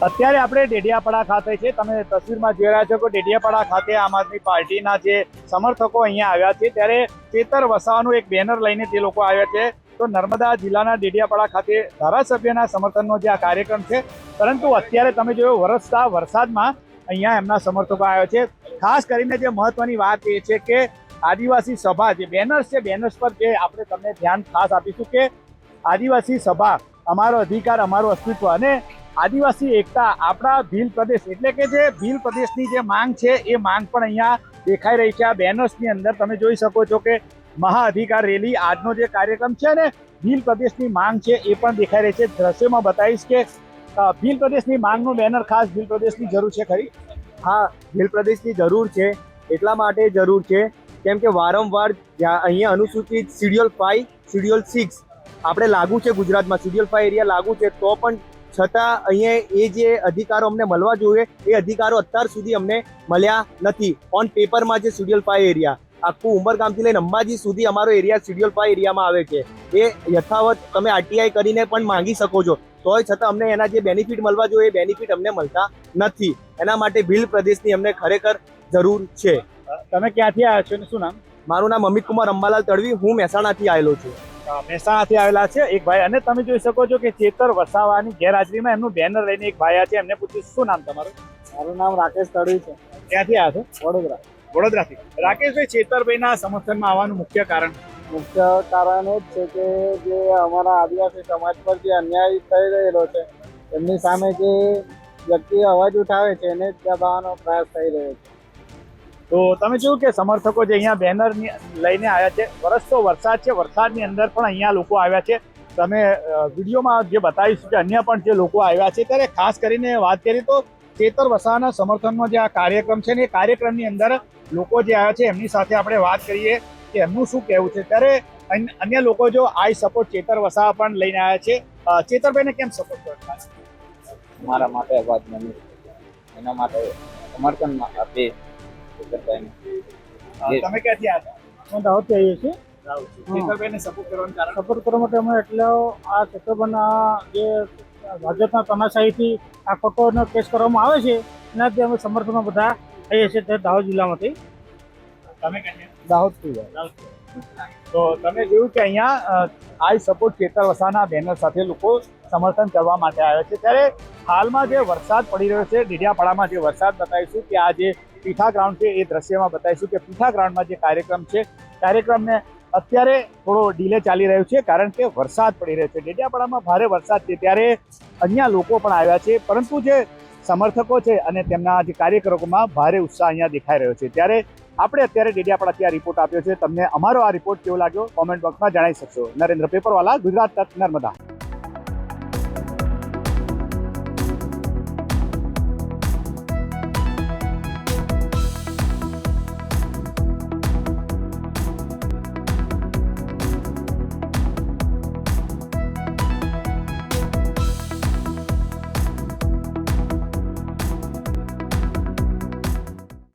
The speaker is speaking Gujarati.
અત્યારે આપણે ડેડિયાપાડા ખાતે છે. તમે તસવીરમાં જોઈ રહ્યા છો કે ડેડિયાપાડા ખાતે આમ આદમી પાર્ટીના જે સમર્થકો અહીંયા આવ્યા છે, ત્યારે ચેતર વસાવાનું એક બેનર લઈને તે લોકો આવ્યા છે. તો નર્મદા જિલ્લાના ડેડિયાપાડા ખાતે ધારાસભ્યના સમર્થનનો જે આ કાર્યક્રમ છે, પરંતુ અત્યારે તમે જોયું વરસતા વરસાદમાં અહીંયા એમના સમર્થકો આવ્યા છે. ખાસ કરીને જે મહત્વની વાત એ છે કે આદિવાસી સભા જે બેનર્સ છે, બેનર્સ પર જે આપણે તમને ધ્યાન ખાસ આપીશું કે આદિવાસી સભા અમારો અધિકાર અમારું અસ્તિત્વ અને આદિવાસી એકતા આપણા ભીલ પ્રદેશ એટલે કે જે ભીલ પ્રદેશની જે માંગ છે એ માંગ પણ અહીંયા દેખાઈ રહી છે. આ બેનર્સની અંદર તમે જોઈ શકો છો કે મહા અધિકાર રેલી આજનો જે કાર્યક્રમ છે ને ભીલ પ્રદેશની માંગ છે એ પણ દેખાઈ રહી છે. દ્રશ્યમાં બતાવીશ કે ભીલ પ્રદેશની માંગનું બેનર ખાસ ભીલ પ્રદેશની જરૂર છે ખરી? હા, ભીલ પ્રદેશની જરૂર છે. એટલા માટે જરૂર છે કેમ કે વારંવાર અહીંયા અનુસૂચિત શિડ્યુલ 5 શિડ્યુલ 6 આપણે લાગુ છે ગુજરાતમાં, શિડ્યુલ 5 એરિયા લાગુ છે, તો પણ છતાં અહીંયા એ જે અધિકારો અમને મળવા જોઈએ એ અધિકારો અત્યાર સુધી અમને મળ્યા નથી. ઓન પેપરમાં જે શિડ્યુલ 5 એરિયા આખું ઉંબરગામથી લઈને અંબાજી સુધી અમારો એરિયા શિડ્યુલ 5 એરિયામાં આવે છે, એ યથાવત તમે આરટીઆઈ કરીને પણ માંગી શકો છો. તોય છતાં અમને એના જે બેનિફિટ મળવા જોઈએ એ બેનિફિટ અમને મળતા નથી. એના માટે ભીલ પ્રદેશની અમને ખરેખર જરૂર છે. તમે ક્યાંથી આવ્યા છો અને શું નામ? મારું નામ અમિત કુમાર અંબાલાલ તડવી, હું મહેસાણાથી આવેલો છું. મહેસાણાથી આવેલા છે એક ભાઈ, અને તમે જોઈ શકો છો કે ચેતર વસાવાની ગેરહાજરીમાં એમનું બેનર લઈને એક ભાઈ છે. એમને પૂછ્યું શું નામ તમારું? મારું નામ રાકેશ તડવી છે. ક્યાંથી આવ્યા છો? વડોદરા. વડોદરાથી. રાકેશભાઈ, ચેતરભાઈના સમર્થનમાં આવવાનું મુખ્ય કારણ? મુખ્ય કારણ એ જ છે કે જે અમારા આદિવાસી સમાજ પર જે અન્યાય થઈ રહેલો છે એમની સામે જે વ્યક્તિ અવાજ ઉઠાવે છે એને જ દબાવવાનો પ્રયાસ થઈ રહ્યો છે. તો તમે જોયું કે સમર્થકો જે અહીંયા બેનર લઈને આવ્યા છે. વરસતો વરસાદ છે, વરસાદની અંદર પણ અહીંયા લોકો આવ્યા છે. તમે વિડીયોમાં જે બતાવીશું કે અન્ય પણ જે લોકો આવ્યા છે, ત્યારે ખાસ કરીને વાત કરીએ તો ચેતર વસાવાના સમર્થનનો જે આ કાર્યક્રમ છે ને એ કાર્યક્રમની અંદર લોકો જે આવ્યા છે એમની સાથે આપણે વાત કરીએ કે એમનું શું કહેવું છે. ત્યારે અન્ય લોકો જો આઈ સપોર્ટ ચેતર વસાવા પણ લઈને આવ્યા છે. ચેતરભાઈને કેમ સપોર્ટ કરો? અમારા માટે અવાજ બની એના માટે સમર્થન આપે. તમે ક્યાંથી આવ્યા? હું દાહોદથી આવીએ છીએ. ચેતરભાઈને સપોર્ટ કરવાનું કારણ? સપોર્ટ કરવા માટે અમે એટલે આ ક્ષેત્રબંધના જે ભાજપના તાનાશાહીથી આ ખોટોનો કેસ કરવામાં આવે છે એનાથી અમે સમર્થનમાં બધા આવીએ છીએ તે દાહોદ જિલ્લામાંથી. તમે ક્યાંથી? દાહોદથી. તો તમે જોયું કે અહીંયા આઈ સપોર્ટ ચેતર વસાવાના બેનર સાથે લોકો સમર્થન કરવા માટે આવ્યા છે. ત્યારે હાલમાં જે વરસાદ પડી રહ્યો છે ડેડિયાપાડામાં, જે વરસાદ બતાવીશું કે આ જે પીઠા ગ્રાઉન્ડ છે એ દ્રશ્યમાં બતાવીશું કે પીઠા ગ્રાઉન્ડમાં જે કાર્યક્રમ છે, કાર્યક્રમને અત્યારે થોડો ડીલે ચાલી રહ્યો છે કારણ કે વરસાદ પડી રહ્યો છે. ડેડિયાપાડામાં ભારે વરસાદ છે ત્યારે અહીંયા લોકો પણ આવ્યા છે, પરંતુ જે સમર્થકો છે અને તેમના જે કાર્યકરોમાં ભારે ઉત્સાહ અહીંયા દેખાઈ રહ્યો છે. ત્યારે આપણે અત્યારે ડેડિયાપાડાથી આ રિપોર્ટ આપ્યો છે. તમને અમારો આ રિપોર્ટ કેવો લાગ્યો કોમેન્ટ બોક્સમાં જણાવી શકશો. નરેન્દ્ર પેપરવાલા, ગુજરાત તક, નર્મદા.